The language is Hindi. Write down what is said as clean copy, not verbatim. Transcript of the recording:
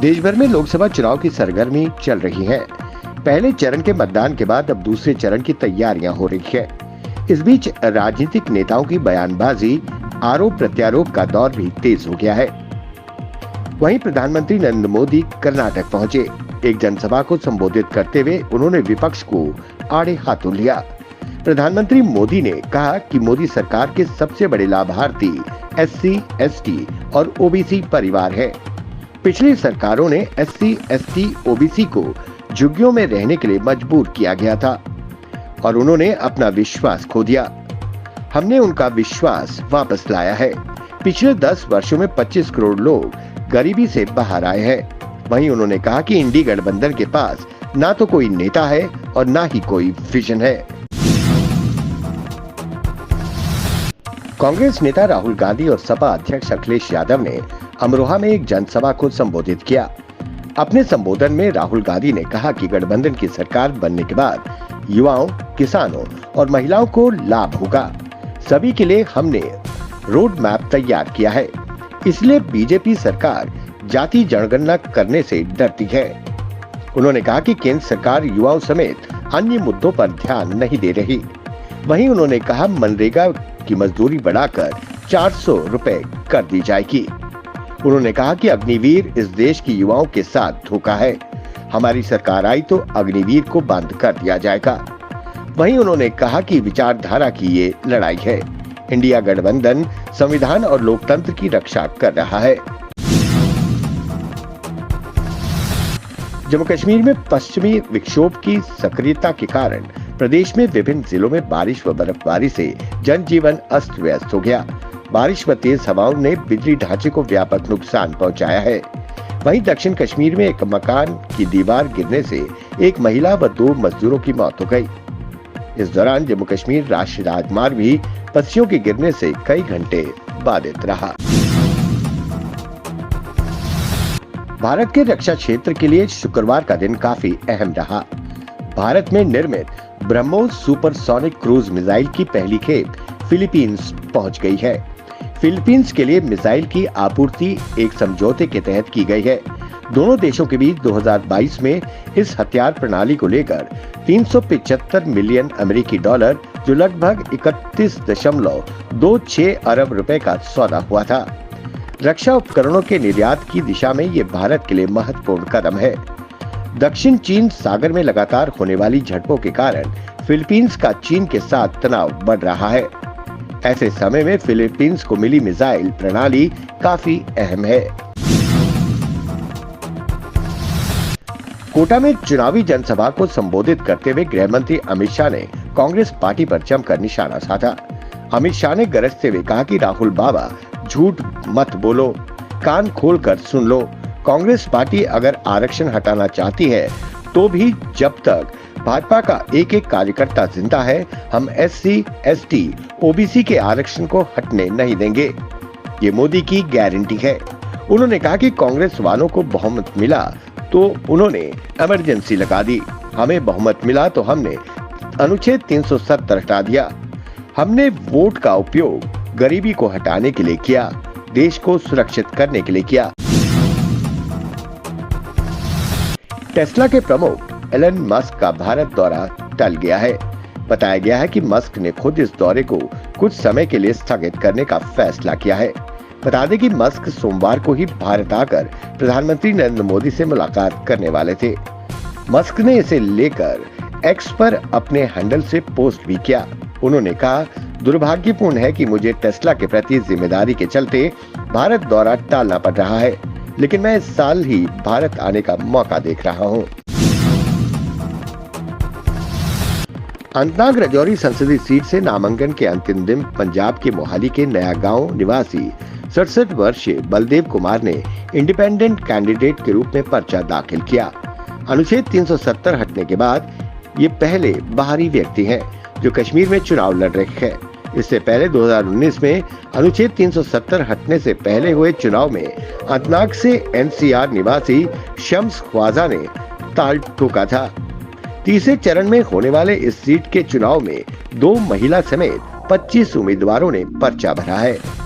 देश भर में लोकसभा चुनाव की सरगर्मी चल रही है। पहले चरण के मतदान के बाद अब दूसरे चरण की तैयारियां हो रही है। इस बीच राजनीतिक नेताओं की बयानबाजी, आरोप प्रत्यारोप का दौर भी तेज हो गया है। वहीं प्रधानमंत्री नरेंद्र मोदी कर्नाटक पहुंचे। एक जनसभा को संबोधित करते हुए उन्होंने विपक्ष को आड़े हाथों लिया। प्रधानमंत्री मोदी ने कहा कि मोदी सरकार के सबसे बड़े लाभार्थी एससी, एसटी और ओबीसी परिवार है। पिछली सरकारों ने एससी, एसटी, ओबीसी को झुग्गियों में रहने के लिए मजबूर किया गया था और उन्होंने अपना विश्वास खो दिया। हमने उनका विश्वास वापस लाया है। पिछले 10 वर्षों में 25 करोड़ लोग गरीबी से बाहर आए हैं। वहीं उन्होंने कहा कि इंडी गठबंधन के पास ना तो कोई नेता है और ना ही कोई विजन है। कांग्रेस नेता राहुल गांधी और सपा अध्यक्ष अखिलेश यादव ने अमरोहा में एक जनसभा को संबोधित किया। अपने संबोधन में राहुल गांधी ने कहा कि गठबंधन की सरकार बनने के बाद युवाओं, किसानों और महिलाओं को लाभ होगा। सभी के लिए हमने रोड मैप तैयार किया है। इसलिए बीजेपी सरकार जाति जनगणना करने से डरती है। उन्होंने कहा कि केंद्र सरकार युवाओं समेत अन्य मुद्दों पर ध्यान नहीं दे रही। वहीं उन्होंने कहा मनरेगा की मजदूरी बढ़ाकर 400 रुपए कर दी जाएगी। उन्होंने कहा कि अग्निवीर इस देश की युवाओं के साथ धोखा है। हमारी सरकार आई तो अग्निवीर को बंद कर दिया जाएगा। वहीं उन्होंने कहा कि विचारधारा की ये लड़ाई है। इंडिया गठबंधन संविधान और लोकतंत्र की रक्षा कर रहा है। जम्मू कश्मीर में पश्चिमी विक्षोभ की सक्रियता के कारण प्रदेश में विभिन्न जिलों में बारिश व बर्फबारी से जनजीवन अस्त व्यस्त हो गया। बारिश व तेज हवाओं ने बिजली ढांचे को व्यापक नुकसान पहुंचाया है। वहीं दक्षिण कश्मीर में एक मकान की दीवार गिरने से एक महिला व 2 मजदूरों की मौत हो गई। इस दौरान जम्मू कश्मीर राष्ट्रीय राजमार्ग भी पत्तियों के गिरने से कई घंटे बाधित रहा। भारत के रक्षा क्षेत्र के लिए शुक्रवार का दिन काफी अहम रहा। भारत में निर्मित ब्रह्मोस सुपरसोनिक क्रूज मिसाइल की पहली खेप फिलीपींस पहुंच गई है। फिलीपींस के लिए मिसाइल की आपूर्ति एक समझौते के तहत की गई है। दोनों देशों के बीच 2022 में इस हथियार प्रणाली को लेकर 375 मिलियन अमेरिकी डॉलर, जो लगभग 31.26 अरब रुपए का सौदा हुआ था। रक्षा उपकरणों के निर्यात की दिशा में ये भारत के लिए महत्वपूर्ण कदम है। दक्षिण चीन सागर में लगातार होने वाली झड़पों के कारण फिलीपींस का चीन के साथ तनाव बढ़ रहा है। ऐसे समय में फिलीपींस को मिली मिसाइल प्रणाली काफी अहम है। कोटा में चुनावी जनसभा को संबोधित करते हुए गृह मंत्री अमित शाह ने कांग्रेस पार्टी पर जमकर निशाना साधा। अमित शाह ने गरजते हुए कहा कि राहुल बाबा झूठ मत बोलो, कान खोलकर सुन लो। कांग्रेस पार्टी अगर आरक्षण हटाना चाहती है तो भी जब तक भाजपा का एक एक कार्यकर्ता जिंदा है, हम एससी, एसटी, ओबीसी के आरक्षण को हटने नहीं देंगे। ये मोदी की गारंटी है। उन्होंने कहा कि कांग्रेस वालों को बहुमत मिला तो उन्होंने इमरजेंसी लगा दी। हमें बहुमत मिला तो हमने अनुच्छेद 370 हटा दिया। हमने वोट का उपयोग गरीबी को हटाने के लिए किया, देश को सुरक्षित करने के लिए किया। टेस्ला के प्रमुख एलन मस्क का भारत दौरा टल गया है। बताया गया है कि मस्क ने खुद इस दौरे को कुछ समय के लिए स्थगित करने का फैसला किया है। बता दें कि मस्क सोमवार को ही भारत आकर प्रधानमंत्री नरेंद्र मोदी से मुलाकात करने वाले थे। मस्क ने इसे लेकर एक्स पर अपने हैंडल से पोस्ट भी किया। उन्होंने कहा, दुर्भाग्यपूर्ण है कि मुझे टेस्ला के प्रति जिम्मेदारी के चलते भारत दौरा टालना पड़ रहा है, लेकिन मैं इस साल ही भारत आने का मौका देख रहा हूं। अनंतनाग राजौरी संसदीय सीट से नामांकन के अंतिम दिन पंजाब के मोहाली के नया गांव निवासी 67 वर्षीय बलदेव कुमार ने इंडिपेंडेंट कैंडिडेट के रूप में पर्चा दाखिल किया। अनुच्छेद 370 हटने के बाद ये पहले बाहरी व्यक्ति हैं जो कश्मीर में चुनाव लड़ रहे हैं। इससे पहले 2019 में अनुच्छेद 370 हटने से पहले हुए चुनाव में अनंतनाग से एनसीआर निवासी शम्स ख्वाजा ने ताल ठोका था। तीसरे चरण में होने वाले इस सीट के चुनाव में 2 महिला समेत 25 उम्मीदवारों ने पर्चा भरा है।